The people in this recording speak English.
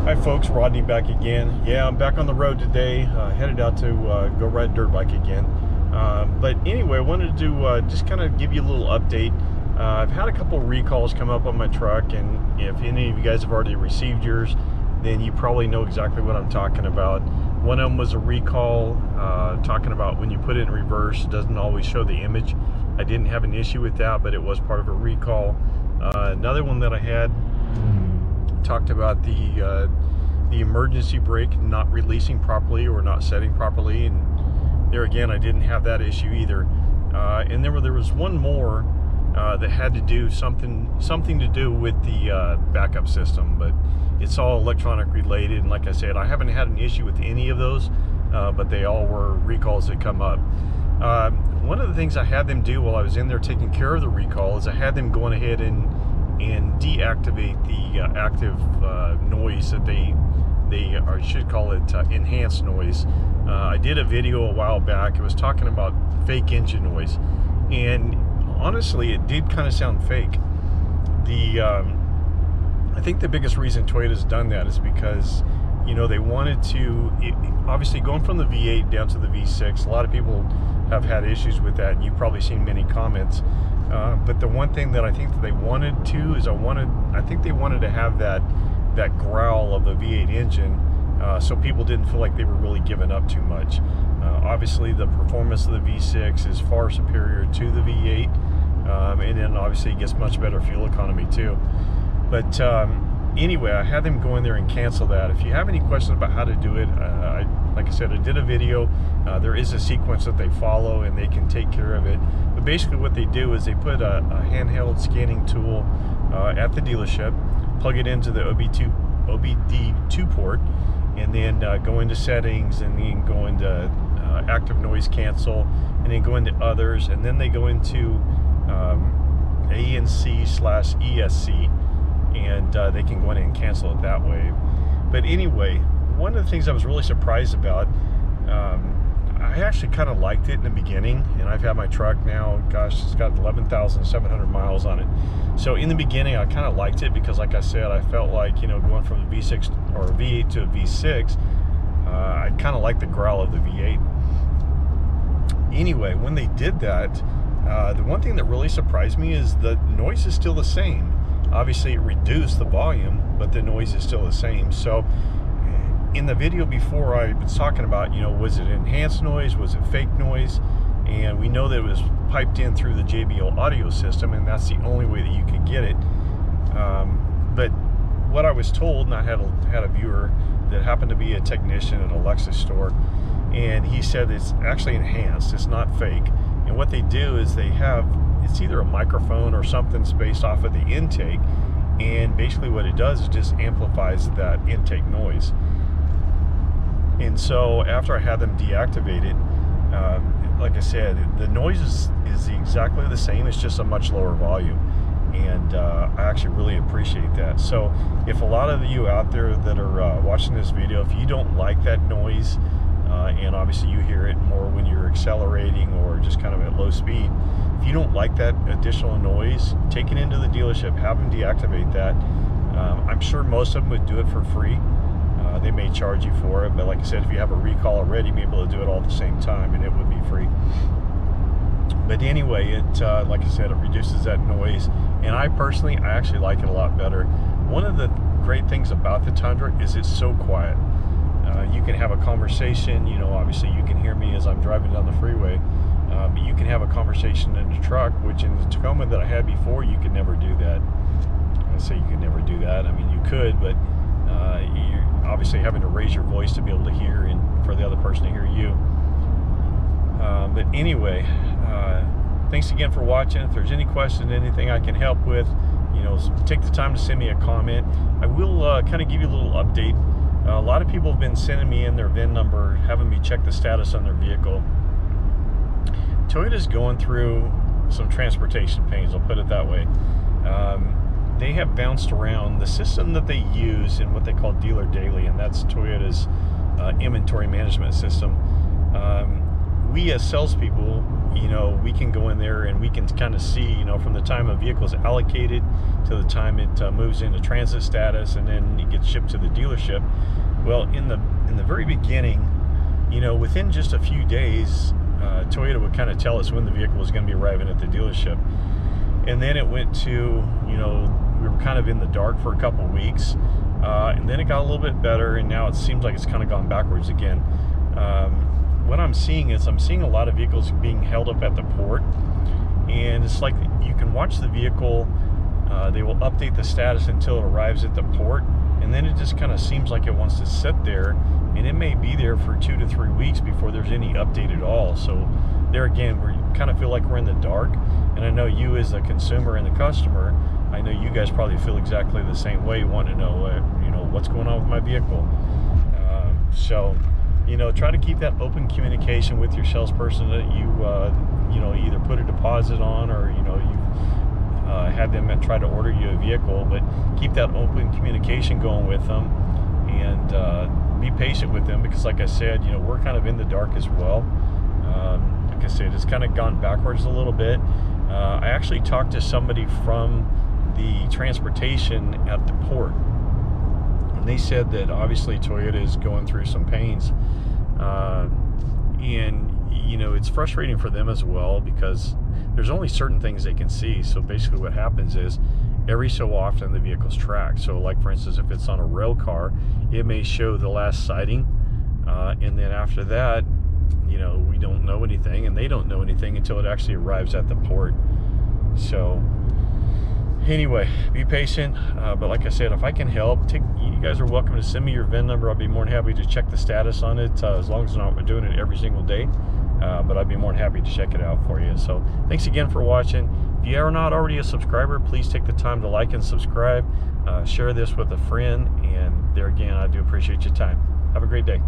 Hi folks, Rodney back again. Yeah, I'm back on the road today, headed out to go ride dirt bike again. But anyway, I wanted to just kind of give you a little update. I've had a couple recalls come up on my truck, and if any of you guys have already received yours, then you probably know exactly what I'm talking about. One of them was a recall talking about when you put it in reverse, it doesn't always show the image. I didn't have an issue with that, but it was part of a recall. Another one that I had talked about the emergency brake not releasing properly or not setting properly, and there again I didn't have that issue either. And there was one more that had to do something to do with the backup system, but it's all electronic related, and like I said, I haven't had an issue with any of those, but they all were recalls that come up. One of the things I had them do while I was in there taking care of the recall is I had them going ahead and deactivate the active noise that they or I should call it enhanced noise. I did a video a while back. It was talking about fake engine noise, and honestly it did kind of sound fake. I think the biggest reason Toyota's done that is because, you know, they wanted to, obviously going from the V8 down to the V6, a lot of people have had issues with that, and you've probably seen many comments. But the one thing that I think that they wanted to is I think they wanted to have that growl of the V8 engine, so people didn't feel like they were really giving up too much. Obviously the performance of the V6 is far superior to the V8, and then obviously it gets much better fuel economy too. But anyway, I had them go in there and cancel that. If you have any questions about how to do it, like I said, I did a video. There is a sequence that they follow, and they can take care of it. But basically what they do is they put a handheld scanning tool at the dealership, plug it into the OBD2 port, and then go into settings, and then go into active noise cancel, and then go into others, and then they go into ANC/ESC, and they can go in and cancel it that way. But anyway, one of the things I was really surprised about, I actually kind of liked it in the beginning, and I've had my truck now, gosh, it's got 11,700 miles on it. So in the beginning, I kind of liked it because, like I said, I felt like, you know, going from the V6 or V8 to a V6, I kind of like the growl of the V8. Anyway, when they did that, the one thing that really surprised me is the noise is still the same. Obviously it reduced the volume, but the noise is still the same. So in the video before, I was talking about, you know, was it enhanced noise, was it fake noise? And we know that it was piped in through the JBL audio system, and that's the only way that you could get it. But what I was told, and I had a viewer that happened to be a technician at a Lexus store, and he said it's actually enhanced, it's not fake. And what they do is they have, it's either a microphone or something spaced off of the intake, and basically what it does is just amplifies that intake noise. And so after I had them deactivate it, like I said, the noise is exactly the same, it's just a much lower volume, and I actually really appreciate that. So if a lot of you out there that are watching this video, if you don't like that noise, and obviously you hear it more when you're accelerating or just kind of at low speed, if you don't like that additional noise, take it into the dealership, have them deactivate that. I'm sure most of them would do it for free. They may charge you for it, but like I said, if you have a recall already, you may be able to do it all at the same time, and it would be free. But anyway, it like I said, it reduces that noise, and I actually like it a lot better. One of the great things about the Tundra is it's so quiet. You can have a conversation, you know, obviously you can hear me as I'm driving down the freeway, but you can have a conversation in the truck, which in the Tacoma that I had before, you could never do that. I say you could never do that. I mean, you could, but you're obviously having to raise your voice to be able to hear and for the other person to hear you. But anyway, thanks again for watching. If there's any question, anything I can help with, you know, take the time to send me a comment. I will kind of give you a little update. A lot of people have been sending me in their VIN number, having me check the status on their vehicle. Toyota's going through some transportation pains, I'll put it that way. They have bounced around the system that they use in what they call Dealer Daily, and that's Toyota's inventory management system. We as salespeople you know, we can go in there and we can kind of see, you know, from the time a vehicle is allocated to the time it moves into transit status and then it gets shipped to the dealership. Well, in the very beginning, you know, within just a few days, Toyota would kind of tell us when the vehicle was going to be arriving at the dealership. And then it went to, you know, we were kind of in the dark for a couple weeks, and then it got a little bit better, and now it seems like it's kind of gone backwards again. What I'm seeing is I'm seeing a lot of vehicles being held up at the port, and it's like you can watch the vehicle, they will update the status until it arrives at the port, and then it just kind of seems like it wants to sit there, and it may be there for 2 to 3 weeks before there's any update at all. So there again, we kind of feel like we're in the dark, and I know you as a consumer and the customer, I know you guys probably feel exactly the same way, want to know, you know, what's going on with my vehicle. So, you know, try to keep that open communication with your salesperson that you know, either put a deposit on, or, you know, you had them try to order you a vehicle, but keep that open communication going with them, and be patient with them, because like I said, you know, we're kind of in the dark as well. Like I said, it's kind of gone backwards a little bit. I actually talked to somebody from the transportation at the port, and they said that obviously Toyota is going through some pains, and you know, it's frustrating for them as well, because there's only certain things they can see. So basically what happens is every so often the vehicle's tracked. So like for instance, if it's on a rail car, it may show the last sighting, and then after that, you know, we don't know anything, and they don't know anything until it actually arrives at the port. So anyway, be patient, but like I said, if I can help, you guys are welcome to send me your VIN number. I'll be more than happy to check the status on it, as long as we're doing it every single day, but I'd be more than happy to check it out for you. So thanks again for watching. If you are not already a subscriber, please take the time to like and subscribe, share this with a friend, and there again, I do appreciate your time. Have a great day.